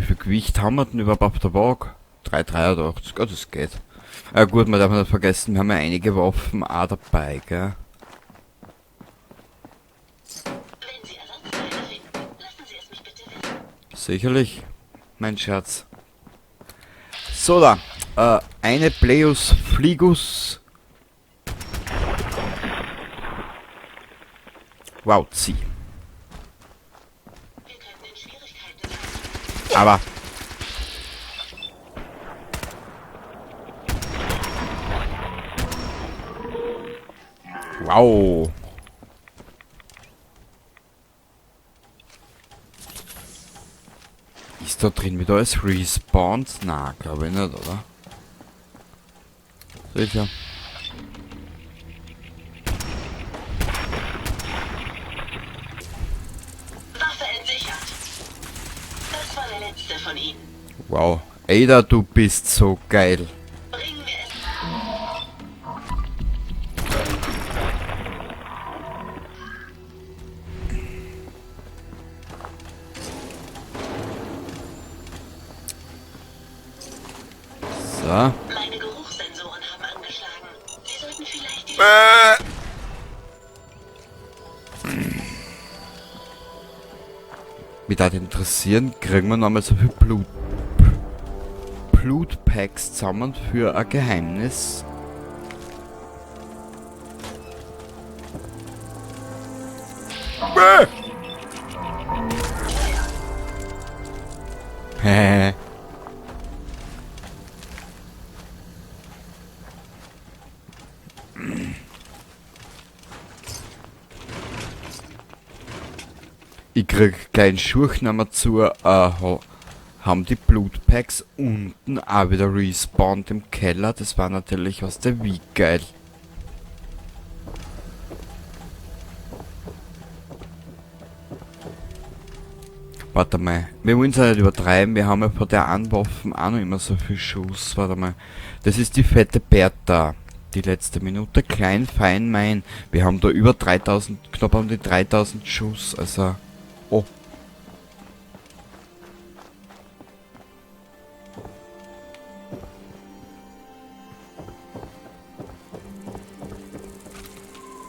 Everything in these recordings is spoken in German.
Wie viel Gewicht haben wir denn überhaupt auf der Waage? 383, ja, das geht. Ah gut, man darf nicht vergessen, wir haben ja einige Waffen auch dabei, gell? Wenn Sie Ersatzteile finden, lassen Sie es mich bitte wissen. Sicherlich, mein Scherz. So da, eine Pleus Fligus. Wow, zieh. Wir könnten in Schwierigkeiten sein. Aber. Wow. Ist da drin wieder alles respawned? Na, glaube ich nicht, oder? Sicher. Waffe entsichert. Das war der letzte von Ihnen. Wow. Ada, du bist so geil. Bringen wir es. So. Meine Geruchssensoren haben angeschlagen. Sie sollten vielleicht die... Mich würde interessieren, kriegen wir nochmal so viel Blutpacks zusammen für ein Geheimnis? Hehe. Ich krieg keinen Schurchnummer zu, haben die Blutpacks unten auch wieder respawned im Keller. Das war natürlich aus der Wie geil. Warte mal, wir wollen es ja nicht übertreiben, wir haben ja von der einen Waffen auch noch immer so viel Schuss. Warte mal, das ist die fette Bertha. Die letzte Minute, klein, fein, mein. Wir haben da über 3000, knapp um die 3000 Schuss, also... Oh.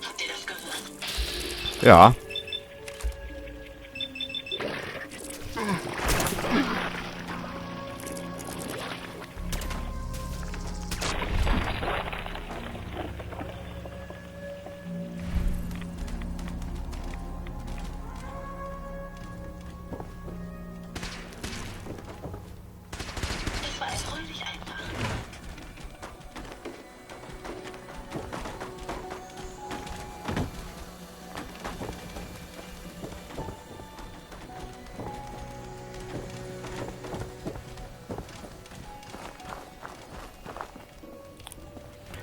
Habt ihr das gehört? Ja. Es war erfreulich einfach.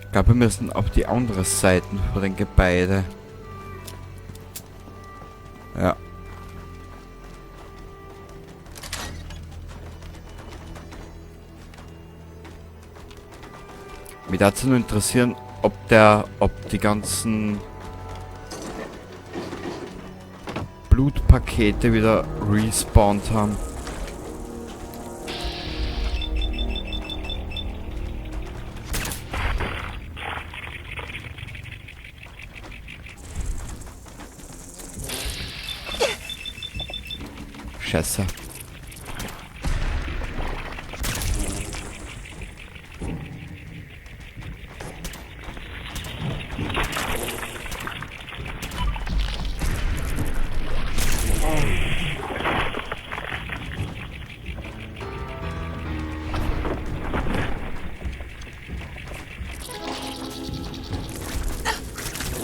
Ich glaube, wir müssen auf die andere Seite von den Gebäude. Ja. Mich würde nur interessieren, ob die ganzen Blutpakete wieder respawned haben. Scheiße.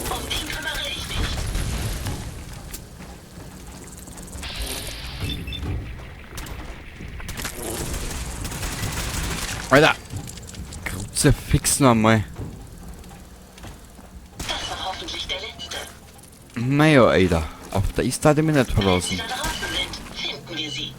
Um den kümmere ich mich. Alter! Kreuze fix nochmal. Das war hoffentlich der letzte. Naja, Alter. Auf der Ist hatte ich mich nicht Wenn verlassen. Sie da draußen sind, finden wir sie.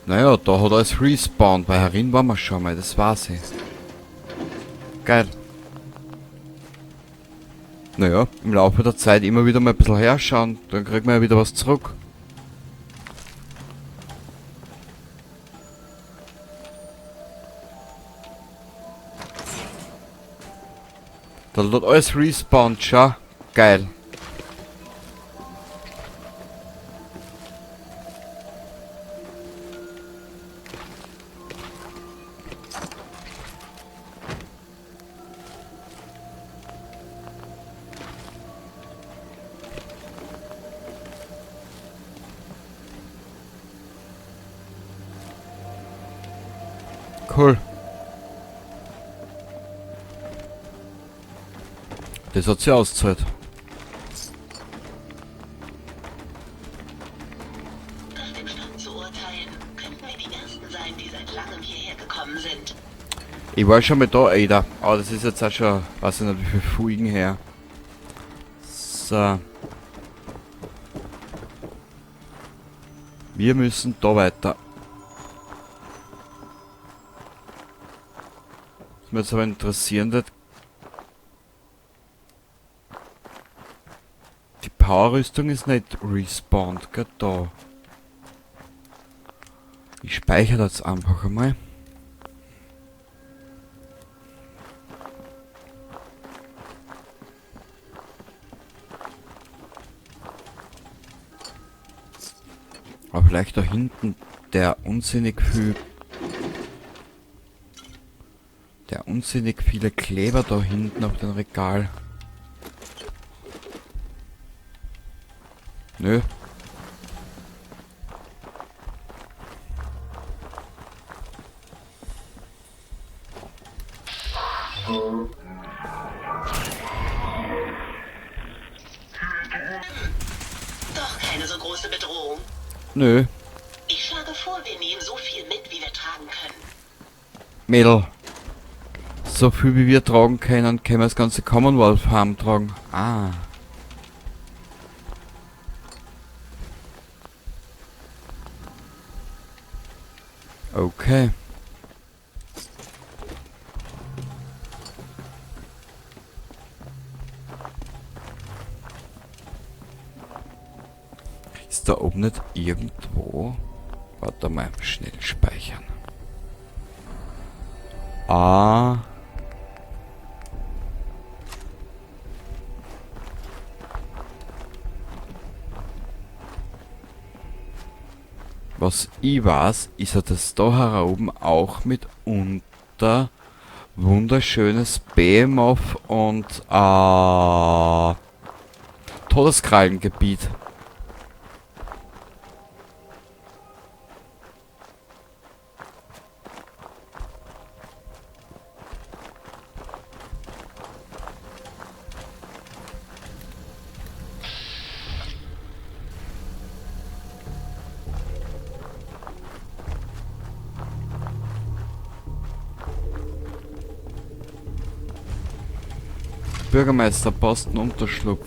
Naja, da hat alles respawned, weil herin waren wir schon mal, das war's. Geil. Naja, im Laufe der Zeit immer wieder mal ein bisschen herschauen, dann kriegt man ja wieder was zurück. Da wird alles respawned, schau. Geil. Cool. Das hat sie ausgezahlt. Nach dem Stand zu urteilen, könnten wir die Ersten sein, die seit langem hierher gekommen sind. Ich war schon mal da, Ada. Aber das ist jetzt auch schon, weiß ich nicht, wie viele Folgen her. So. Wir müssen da weiter. Was mich jetzt aber interessieren wird. Die Powerrüstung ist nicht respawned, gell, da. Ich speichere das einfach einmal. Aber vielleicht da hinten der unsinnig viele Kleber da hinten auf dem Regal. Nö. Doch keine so große Bedrohung. Nö. Ich schlage vor, wir nehmen so viel mit, wie wir tragen können. Mädel. So viel wie wir tragen können wir das ganze Commonwealth Farm tragen. Ah. Okay. Ist da oben nicht irgendwo? Warte mal, schnell speichern. Ah. Was ich weiß, ist ja, dass da oben auch mitunter wunderschönes Behemoth und Todeskrallengebiet. Bürgermeister Posten Unterschlupf.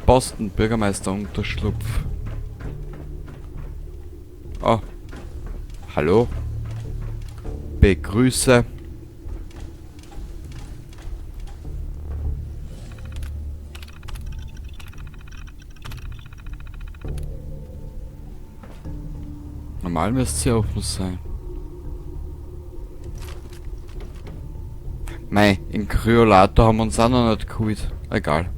Posten Bürgermeister Unterschlupf. Oh. Hallo. Begrüße. Normal müsste sie offen sein. Mei, in Kryolator haben wir uns auch noch nicht geholt. Egal.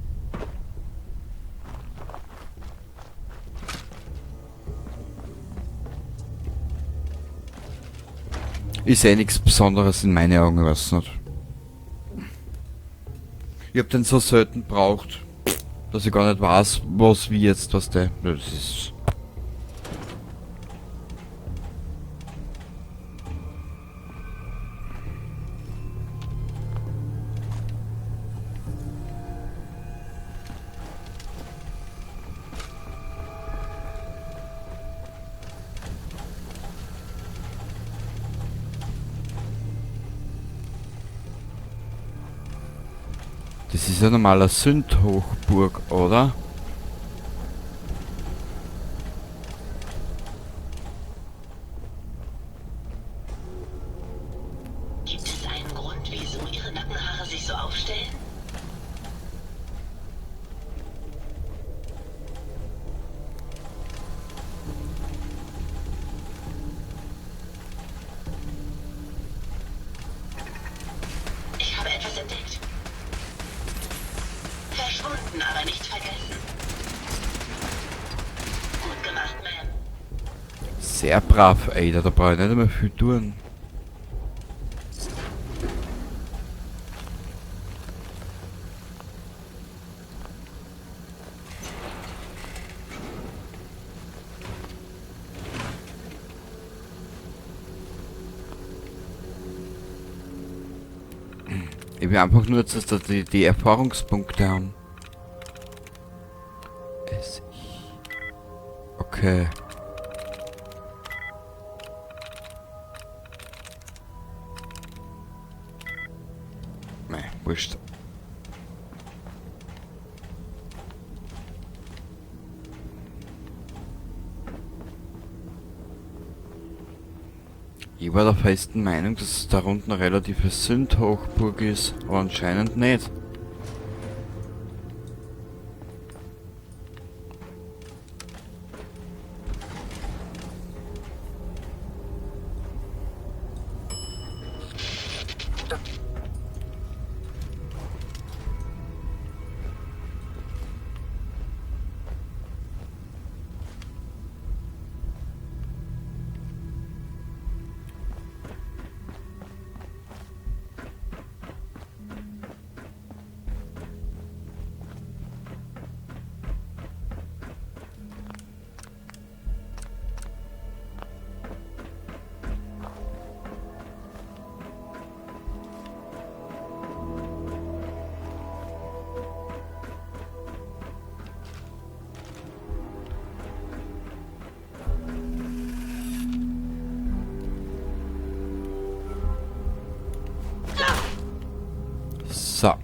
Ist eh nichts Besonderes in meine Augen, weiß nicht. Ich hab den so selten braucht, dass ich gar nicht weiß, was wie jetzt, was der. Das ist. Das ist ja normaler Sündhochburg, oder? Gibt es einen Grund, wieso Ihre Nackenhaare sich so aufstellen? verstanden, aber nicht vergessen. Gut gemacht, Ma'am. Sehr brav, Ada, da brauche ich nicht einmal viel tun. Ich will einfach nur, dass da die Erfahrungspunkte haben. Okay. Meh, wurscht. Ich war der festen Meinung, dass es da unten eine relative Sündhochburg ist, aber anscheinend nicht. So.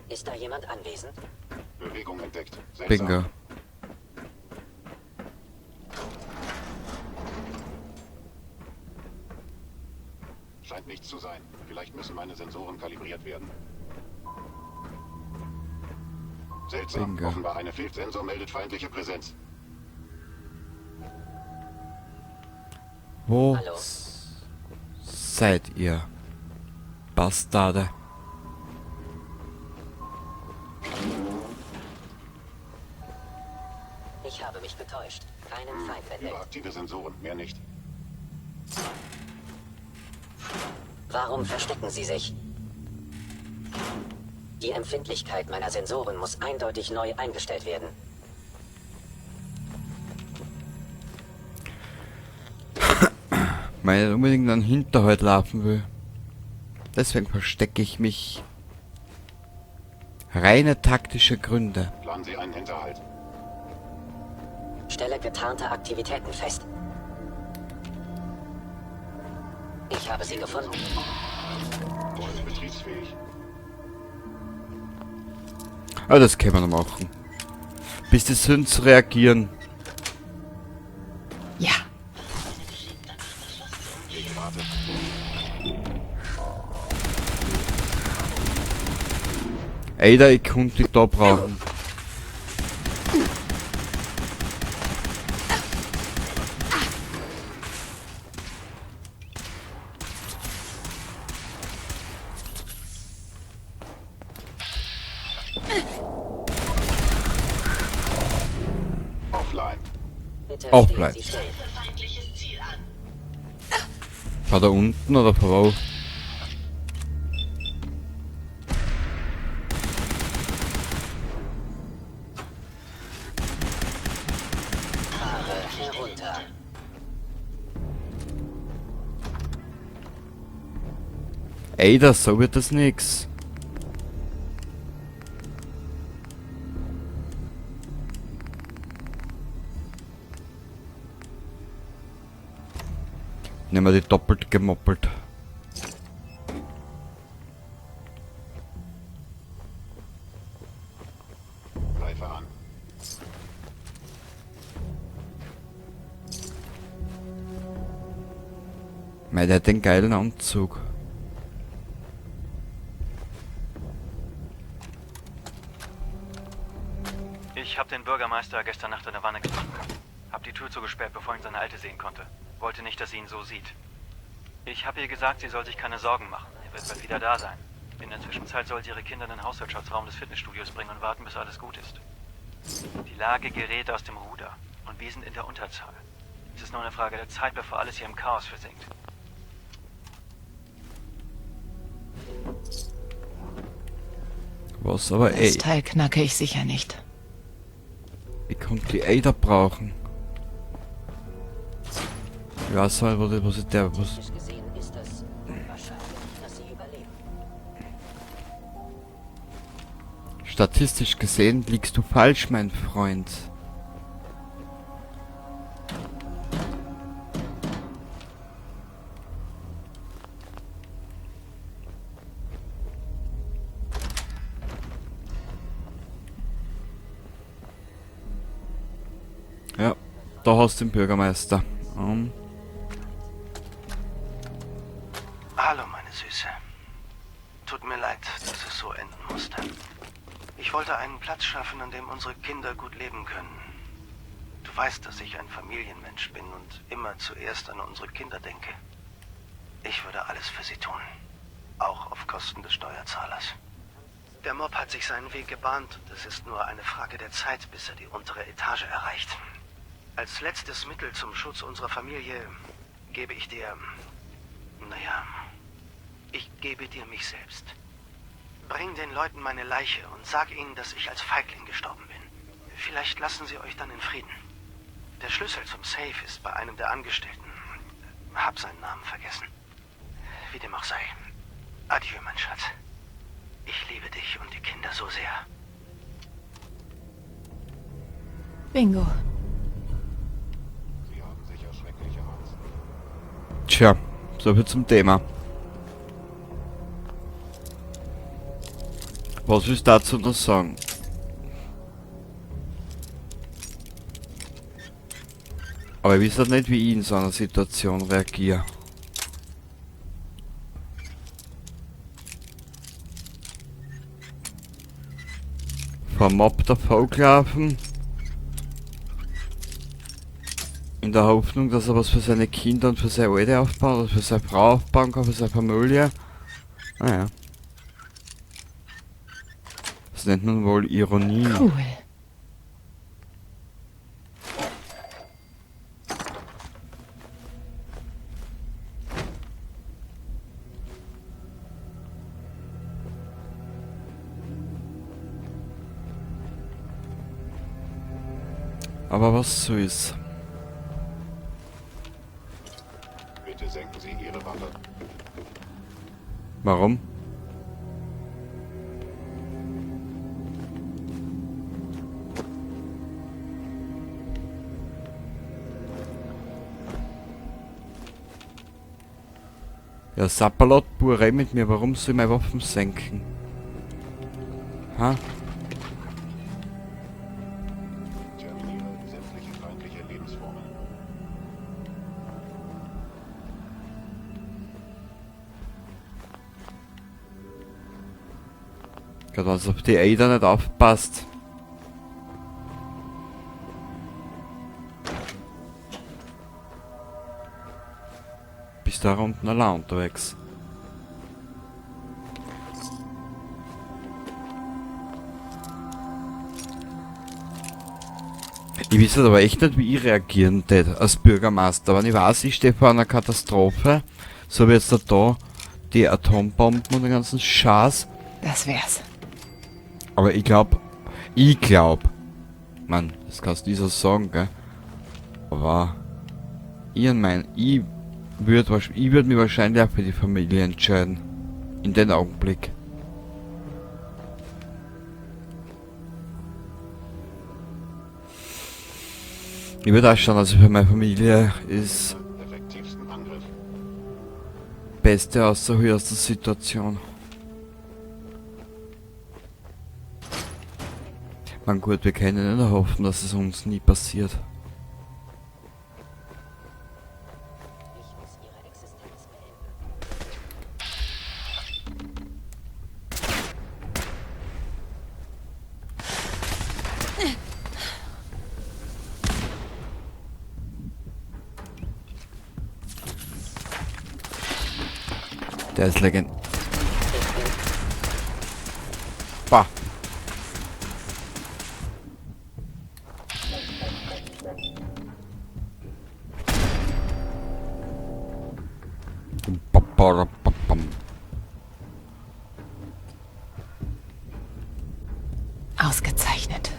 Ist da jemand anwesend? Bewegung entdeckt. Seltsam. Bingo. Scheint nichts zu sein. Vielleicht müssen meine Sensoren kalibriert werden. Seltsam. Bingo. Offenbar eine Filzsensor meldet feindliche Präsenz. Wo Hallo? seid ihr? Bastarde. Ich habe mich getäuscht. Keinen Feind entdeckt. Überaktive Sensoren, mehr nicht. Warum verstecken Sie sich? Die Empfindlichkeit meiner Sensoren muss eindeutig neu eingestellt werden. Weil ich unbedingt einen Hinterhalt laufen will. Deswegen verstecke ich mich. Reine taktische Gründe. Planen Sie einen Hinterhalt. Stelle getarnte Aktivitäten fest. Ich habe sie gefunden. Räume betriebsfähig. Aber das können wir noch machen. Bis die Süns reagieren. Ja. Ich warte. Ada, ich konnte dich da brauchen. Offline. Bitte Offline. stehen Sie still. Greife feindliches Ziel an. Von da unten oder von wo? Fahre herunter. Ada, so wird das nix. Nehmen wir die doppelt gemoppelt. Greife an. Mei, der hat den geilen Anzug. Ich habe den Bürgermeister gestern Nacht in der Wanne gefunden. Hab die Tür zugesperrt, bevor ihn seine Alte sehen konnte. Wollte nicht, dass sie ihn so sieht. Ich habe ihr gesagt, sie soll sich keine Sorgen machen. Er wird bald wieder da sein. In der Zwischenzeit soll sie ihre Kinder in den Hauswirtschaftsraum des Fitnessstudios bringen und warten, bis alles gut ist. Die Lage gerät aus dem Ruder und wir sind in der Unterzahl. Es ist nur eine Frage der Zeit, bevor alles hier im Chaos versinkt. Was aber Das Teil knacke ich sicher nicht. ich konnte die Ada brauchen. Ich weiß halt, was ist der, was... Technisch gesehen ist es wahrscheinlich, dass sie überleben. Statistisch gesehen liegst du falsch, mein Freund. Ja, da hast du den Bürgermeister. Hallo, meine Süße. Tut mir leid, dass es so enden musste. Ich wollte einen Platz schaffen, an dem unsere Kinder gut leben können. Du weißt, dass ich ein Familienmensch bin und immer zuerst an unsere Kinder denke. Ich würde alles für sie tun. Auch auf Kosten des Steuerzahlers. Der Mob hat sich seinen Weg gebahnt und es ist nur eine Frage der Zeit, bis er die untere Etage erreicht. Als letztes Mittel zum Schutz unserer Familie gebe ich dir... Naja, ich gebe dir mich selbst. Bring den Leuten meine Leiche und sag ihnen, dass ich als Feigling gestorben bin. Vielleicht lassen sie euch dann in Frieden. Der Schlüssel zum Safe ist bei einem der Angestellten. Hab seinen Namen vergessen. Wie dem auch sei. Adieu, mein Schatz. Ich liebe dich und die Kinder so sehr. Bingo. Sie haben sicher schreckliche Angst. Tja, so viel zum Thema. Was willst du dazu noch sagen? Aber ich weiß halt nicht, wie ich in so einer Situation reagiere. Vom Mob davongelaufen. In der Hoffnung, dass er was für seine Kinder und für seine Alte aufbauen oder für seine Frau aufbauen kann, für seine Familie. Naja. Das nennt man wohl Ironie. Cool. Aber was so ist. Bitte senken Sie Ihre Waffe. Warum? Ja, Sapperlot, Puree mit mir, warum soll ich meine Waffen senken? Ha? Terminiere sämtliche feindliche Lebensformen. Gerade als ob die Ada nicht aufpasst. Bist da unten allein unterwegs? Ich weiß aber echt nicht, wie ich reagieren tät als Bürgermeister. Wenn ich weiß, ich stehe vor einer Katastrophe, so wie jetzt da die Atombomben und den ganzen Scheiß. Das wär's. Aber ich glaub, Mann, das kannst du nicht so sagen, gell? Aber ich würd mich wahrscheinlich auch für die Familie entscheiden. In den Augenblick. Ich würde auch schauen, also für meine Familie ist Effektivsten Angriff. Beste aus der Situation. Man gut, wir können nicht hoffen, dass es uns nie passiert. Ich muss ihre Existenz beenden. Der ist legend. Bah. Ausgezeichnet.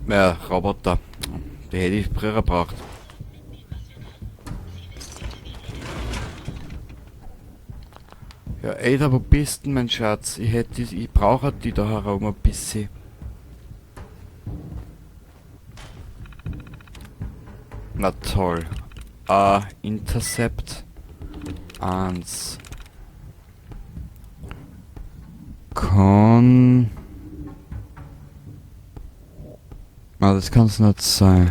Ja, Roboter. Die hätte ich früher gebraucht. Ja, Ada, wo bist denn, mein Schatz? Ich brauche die da herum ein bisschen. Na toll. Intercept 1. Das kann's nicht sein.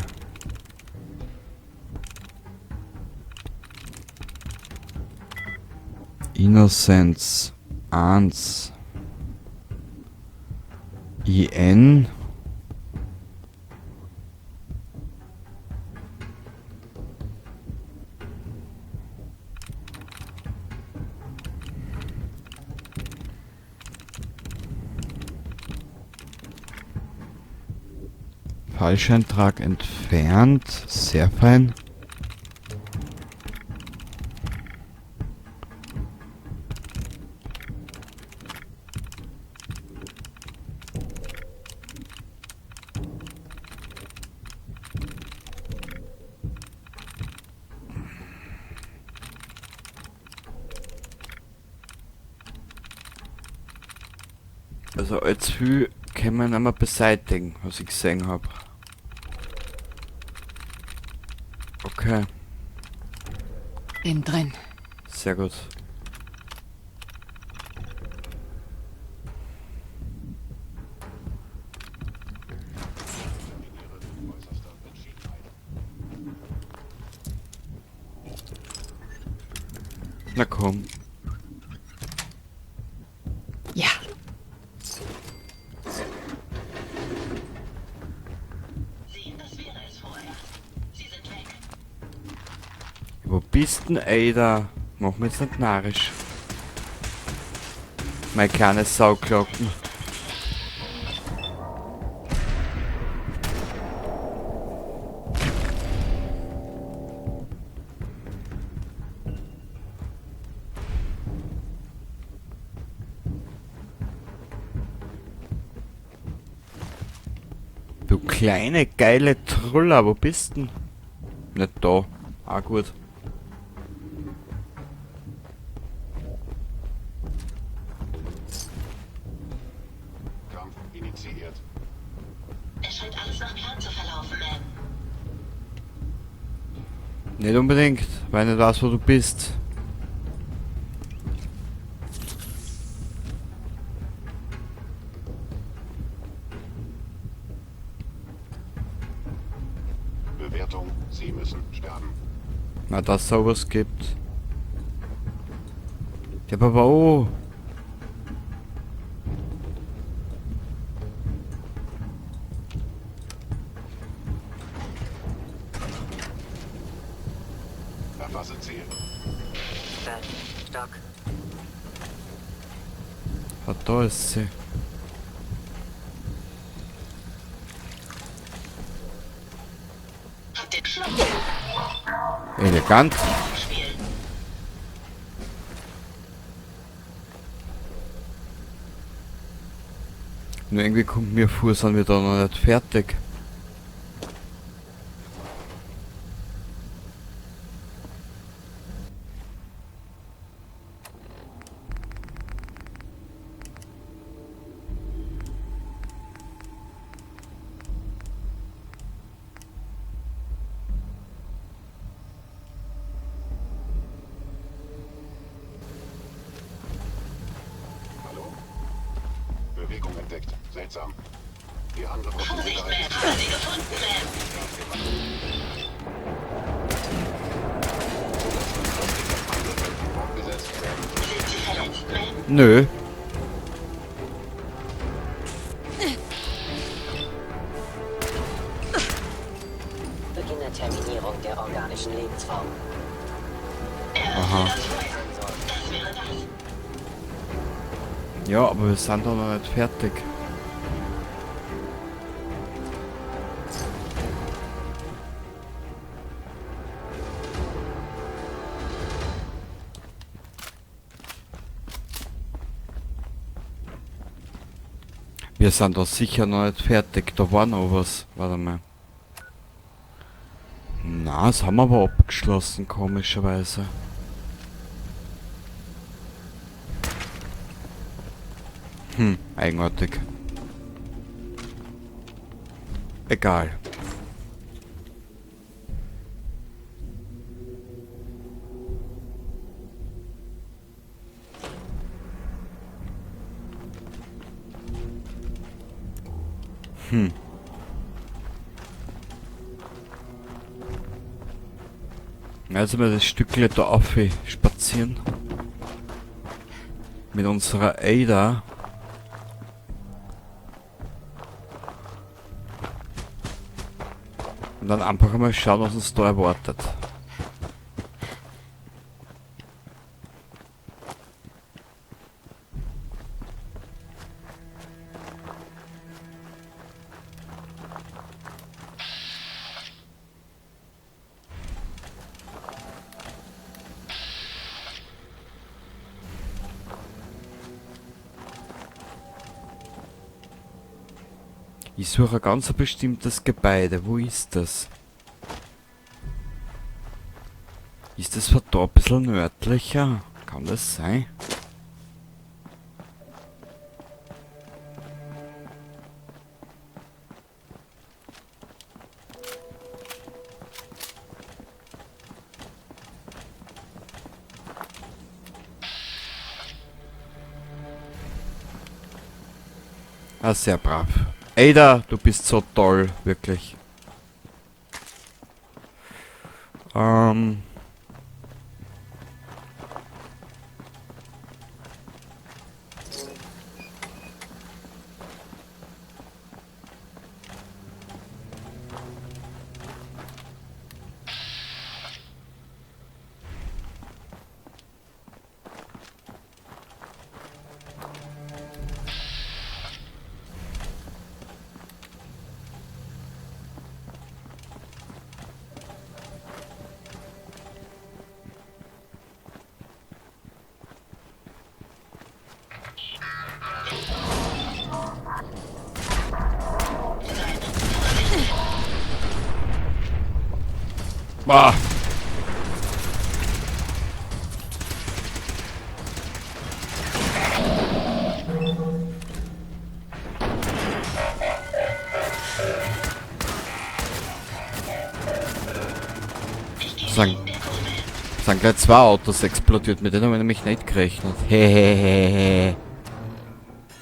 Innocence 1. IN. Falscheintrag entfernt. Sehr fein. Also allzu viel kann man nicht mehr beseitigen, was ich gesehen habe. Okay, Bin drin. sehr gut. Na komm. Ja. Sehen, das wäre es vorher. Sie sind weg. Wo bist denn, Ada? Mach mich jetzt nicht narrisch. Meine kleine Sauglocken. Du kleine geile Truller, wo bist denn? Nicht da. Ah gut. Kampf initiiert. Es scheint alles nach Plan zu verlaufen, Ma'am. Nicht unbedingt, weil ich nicht weiß, wo du bist. Bewertung, Sie müssen sterben. Na, dass es sowas gibt. Ja, aber wo? Erfasse Ziel. Stock. Ah, da ist sie. Habt ihr Schluss? Elegant. Spielen. Nur irgendwie kommt mir vor, sind wir da noch nicht fertig. Hallo? Bewegung entdeckt. Seltsam. Die Angriff auf die Vorsicht, Sicherheit Ma'am. ist Haben Sie gefunden, Ma'am. fortgesetzt. Sind Sie verletzt, Ma'am? Nö. Beginn der Terminierung der organischen Lebensform. Eröffne Aha. das Feuer. Das wäre das. Ja, aber wir sind doch noch nicht fertig. Wir sind doch sicher noch nicht fertig. Da war noch was. Warte mal. Na, das haben wir aber abgeschlossen, komischerweise. Eigenartig. Egal. Also mal das Stückle da auf spazieren. Mit unserer Ada. Und dann einfach mal schauen, was uns da erwartet. Ich suche ein ganz bestimmtes Gebäude. Wo ist das? Ist das von da ein bisschen nördlicher? Kann das sein? Ah, sehr brav. Ada, du bist so toll, wirklich. Bah. Sind gleich zwei Autos explodiert, mit denen habe ich nämlich nicht gerechnet. Hehehehe.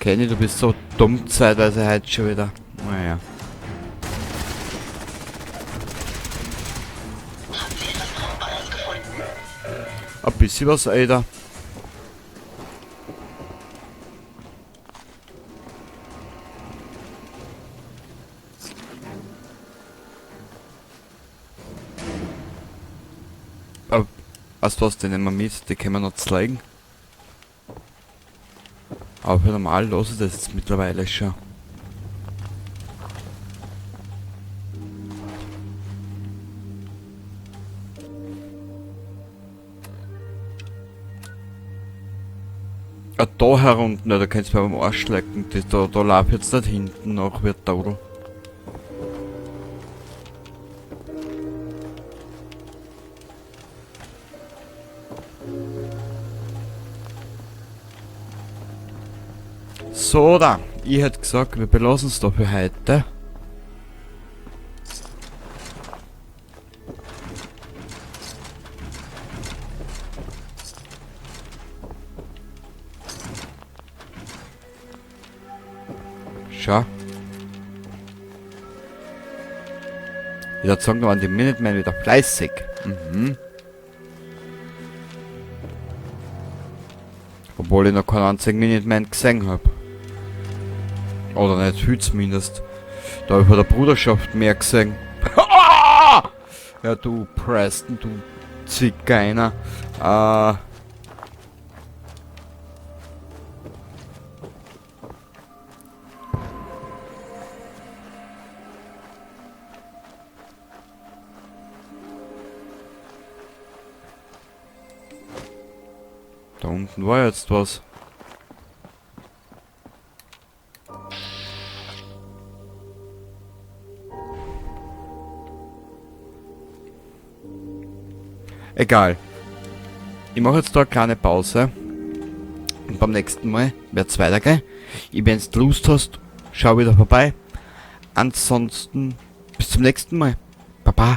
Kenny, du bist so dumm zeitweise heute schon wieder. Naja. Haben Sie etwas Brauchbares gefunden? Ein bisschen was, Ada. Aber, weißt du was, den nehmen wir mit, die können wir noch zeigen. Aber für normal los ist das jetzt mittlerweile schon. Ah, da herunten, da kannst du mir beim Arsch lecken. Da lauf jetzt nicht hinten nach, wie ein Todel. So, da. Ich hätte gesagt, wir belassen es da für heute. Schau. Ich würde sagen, da waren die Minutemen wieder fleißig. Obwohl ich noch keinen einzigen Minuteman gesehen habe. Oder nicht viel zumindest. Da habe ich von der Bruderschaft mehr gesehen. Ja, du Preston, du Zigeuner. Da unten war jetzt was. Egal. Ich mache jetzt da eine kleine Pause. Und beim nächsten Mal wird es weitergehen. Wenn du Lust hast, schau wieder vorbei. Ansonsten bis zum nächsten Mal. Baba.